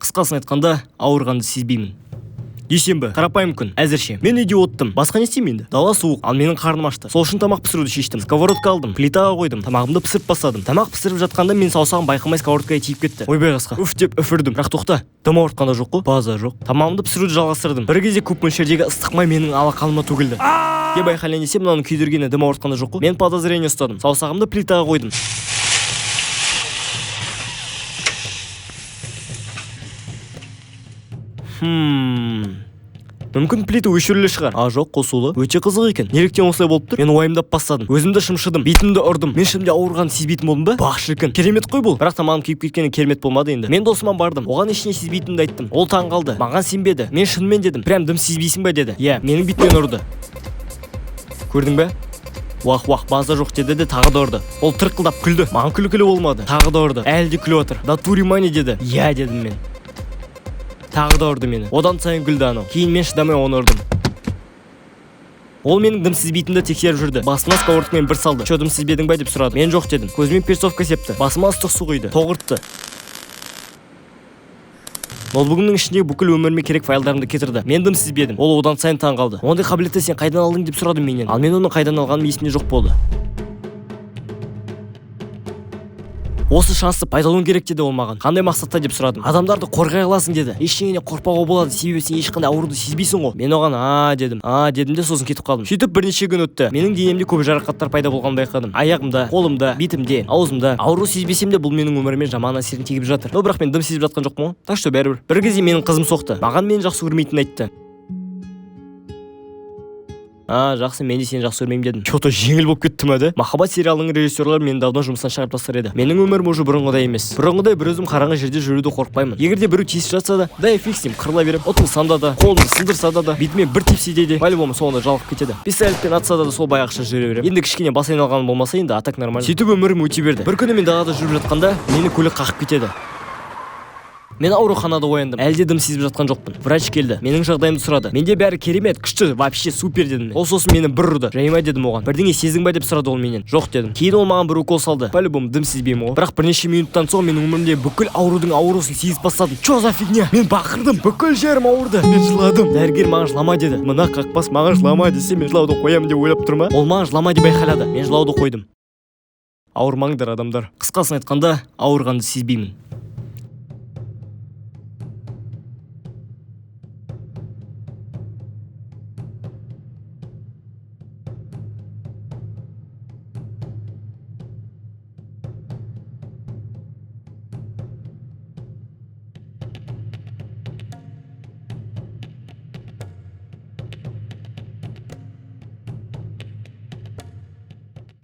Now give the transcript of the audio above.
Қысқасын айтқанда, ауырғанды сезбеймін. Дүйсенбі, қарапайым күн, әзірше. Мен үйде оттым. Басқа не істеймін енді? Дала суық, ал менің қарным ашты. Сол үшін тамақ пісіруді шештім. Сковородка алдым, плитаға қойдым, тамағымды пісіріп бастадым. Тамақ пісіріп жатқанда мен саусағым байқамай сковородкаға тиіп кетті. Ойбай қасқа. Уф деп үфірдім. Бірақ тоқта. Дым ауыртқанда жоқ қой? База жоқ. Тамағымды пісіруді жалғастырдым. Бір кезде көп мөлшердегі ыстық май менің алақаныма төгілді. Деп айқайлайын десем, мынаны күйдіргені дым ауыртқанда жоқ қой? Мен подозрение ұстадым. Саусағымды плитаға қойдым. Мүмкін плита өшірілі шығар. Жоқ, қосулы. Өте қызық екен. Неліктен осылай болып тұр? Мен уайымдап бастадым. Өзімді шымшыдым, бетімді ұрдым. Мен шынымен ауырғанды сезбейтін болдым ба? Бақ шіркін. Керемет қой бұл. Бірақ тамағым күйіп кеткені керемет болмады енді. Мен досыма бардым. Оған ештеңе сезбейтінімді айттым. Ол таң қалды. Маған сенбеді. Мен шынымен дедім. Прям дым сезбейсің ба деді. Иә, менің бетімнен ұрды. Көрдің бе? Уах, база жоқ деді де тағы да ұрды. Ол тырқылдап күлді. Маған күлкілі болмады. Тағы да ұрды. Әлі де күліп отыр. Да туримани деді. Иә дедім мен. Тағы да ұрды мені. Одан сайын күлді анау. Кейін мен шыдамай оны ұрдым. Ол менің дым сезбейтінді тексеріп жүрді. Басыма сковородкамен бір салды. Дым сезбедің ба деп сұрады. Мен жоқ дедім. Көзімен перцовка септі. Басыма ыстық су құйды. Тоғыртты. Ноутбугымның ішіндегі бүкіл өміріме керек файлдарымды кетірді. Мен дым сезбедім. Ол одан сайын таң қалды. Ондай қабілетті сен қайдан алдың деп сұрады менен. Ал мен оны қайдан алғаным есімде жоқ болды. Осы шансты пайдалану керек деді ол маған. Қандай мақсатта деп сұрадым. Адамдарды қорғай аласың деді. Ештеңеден қорықпауға болады, себебі сен ешқандай ауруды сезбейсің ғой. Мен оған дедім де сосын кетіп қалдым. Сөйтіп бірнеше күн өтті. Менің денемде көп жарақаттар пайда болғанын байқадым. Аяғымда, қолымда, бетімде, аузымда. Ауру сезбесем де бұл менің өміріме жаман әсерін тигізіп жатыр. Но бірақ мен дым сезіп жатқан жоқпын ғой. Так что бәрібір. Бір кезде менің қызым соқты. Маған мені жақсы көрмейтінін айтты. Жақсы, мен де сені жақсы көрмеймін дедім. Че-то жеңіл болып кетті ма да? Махаббат сериалының режиссерлары мені давно жұмыстан шығарып тастар еді. Менің өмірім уже бұрынғыдай емес. Бұрынғыдай бір өзім қараңғы жерде жүруді қорықпаймын. Егер де біреу тиісіп жатса да, дай фиксим, қырыла беріп, ұтылсам да, қолымды сындырса да, бетіме бір тепсе де, по-любому соңында жалығып кетеді. Пистолетпен атса да сол баяғыша жүре беремін. Енді кішкене бас айналғаным болмаса енді атак нормально. Сөйтіп өмірім өте берді. Бір күні мен далада жүріп жатқанда мені көлік қағып кетеді. Мен ауруханада ояндым. Әлде дым сезіп жатқан жоқпын. Врач келді. Менің жағдайымды сұрады. Менде бәрі керемет, күшті, вообще супер дедім. Ол сосын мені бір ұрды. Жай ма дедім оған. Бірдеңе сездің ба деп сұрады ол менен. Жоқ дедім. Кейін ол маған бір укол салды. По-любому дым сезбеймін ғой. Бірақ бірнеше минуттан соң менің өмірімде бүкіл аурудың аурусын сезіп бастадым. Че за фигня? Мен бақырдым. Бүкіл жерім ауырды. Мен жыладым. Дәрігер маған жылама деді. Мына қақпас маған жылама десе, мен жылауды қоямын деп ойлап тұр ма? Ол маған жылама деп айқайлады. Мен жылауды қойдым. Ауырмаңдар адамдар. Қысқасын айтқанда, ауырғанды сезбеймін.